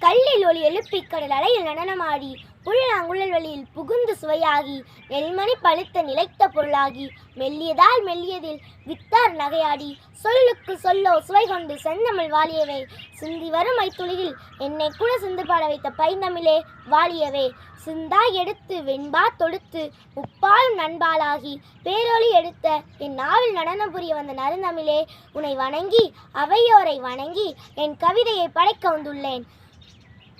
கல்லில் ஒளி எழுப்பி கடல் அலையில் நடனமாடி புல்லாங்குழல் வழியில் புகுந்து சுவையாகி நெல்மணி பழுத்த நிலைத்த பொருளாகி மெல்லியதால் மெல்லியதில் வித்தார் நகையாடி சொல்லுக்கு சொல்லோ சுவை கொண்டு செந்தமிழ் வாழியவே சிந்தி வரும் மைத்துளியில் என்னை கூட சிந்து பாட வைத்த பைந்தமிழே வாழியவே சிந்தாய் எடுத்து வெண்பா தொடுத்து முப்பாலும் நண்பாளாகி பேரொளி எடுத்த என் நாவில் நடனம் புரிய வந்த நறுந்தமிழே உன்னை வணங்கி அவையோரை வணங்கி என் கவிதையை படைக்க வந்துள்ளேன்.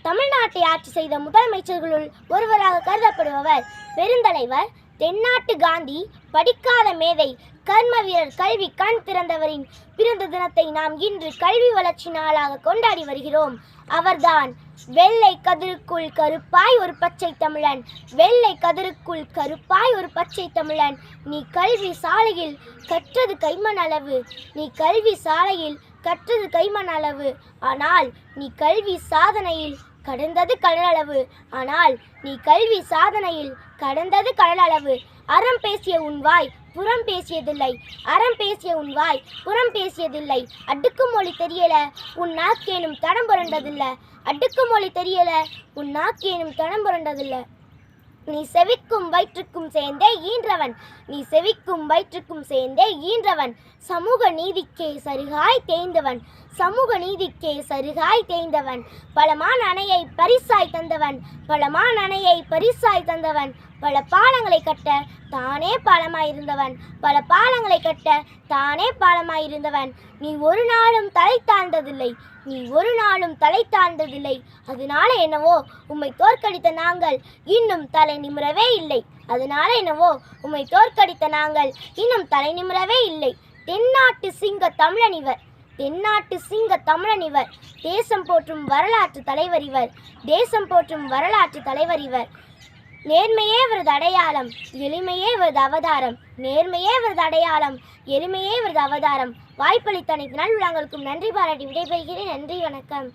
தமிழ்நாட்டை ஆட்சி செய்த முதலமைச்சர்களுள் ஒருவராக கருதப்படுபவர் பெருந்தலைவர் தென்னாட்டு காந்தி. படிக்காத மேதை கர்ம வீரர் கல்வி கண் திறந்தவரின் பிறந்த தினத்தை நாம் இன்று கல்வி வளர்ச்சி நாளாக கொண்டாடி வருகிறோம். அவர்தான் வெள்ளை கதிருக்குள் கருப்பாய் ஒரு பச்சை தமிழன், வெள்ளை கதிருக்குள் கருப்பாய் ஒரு பச்சை தமிழன். நீ கல்வி சாலையில் கற்றது கைமண் அளவு, நீ கல்வி சாலையில் கற்றது கைமண் அளவு, ஆனால் நீ கல்வி சாதனையில் கடந்தது கடலளவு, ஆனால் நீ கல்வி சாதனையில் கடந்தது கடலளவு. அறம் பேசிய உன் வாய் புறம் பேசியதில்லை, அறம் பேசிய உன் வாய் புறம் பேசியதில்லை. அடுக்கு மொழி தெரியல உன் நாக்கேனும் தடம் புரண்டதில்லை, அடுக்கு மொழி தெரியல உன் நாக்கேனும் தடம் புரண்டதில்லை. நீ செவிக்கும் வயிற்றுக்கும் சேர்ந்தே ஈன்றவன், நீ செவிக்கும் வயிற்றுக்கும் சேர்ந்தே ஈன்றவன். சமூக நீதிக்கே சருகாய் தேய்ந்தவன், சமூக நீதிக்கே சருகாய் தேய்ந்தவன். பலமான அணையை பரிசாய் தந்தவன், பலமான அணையை பரிசாய் தந்தவன். பல பாலங்களை கட்ட தானே பாலமாயிருந்தவன், பல பாலங்களை கட்ட தானே பாலமாயிருந்தவன். நீ ஒரு நாளும் தலை தாழ்ந்ததில்லை, நீ ஒரு நாளும் தலை தாழ்ந்ததில்லை. அதனால என்னவோ உம்மை தோற்கடித்த நாங்கள் இன்னும் தலை நிமிரவே இல்லை, அதனால என்னவோ உம்மை தோற்கடித்த நாங்கள் இன்னும் தலை நிமிரவே இல்லை. தென்னாட்டு சிங்க தமிழன் இவர், தென்னாட்டு சிங்க தமிழன் இவர். தேசம் போற்றும் வரலாற்று தலைவர் இவர், தேசம் போற்றும் வரலாற்று தலைவர் இவர். நேர்மையே இவரது அடையாளம், எளிமையே இவரது அவதாரம், நேர்மையே இவரது அடையாளம், எளிமையே இவரது அவதாரம். வாய்ப்பளித்த அனைத்து நல் உள்ளங்களுக்கும் நன்றி பாராட்டி விடைபெறுகிறேன். நன்றி, வணக்கம்.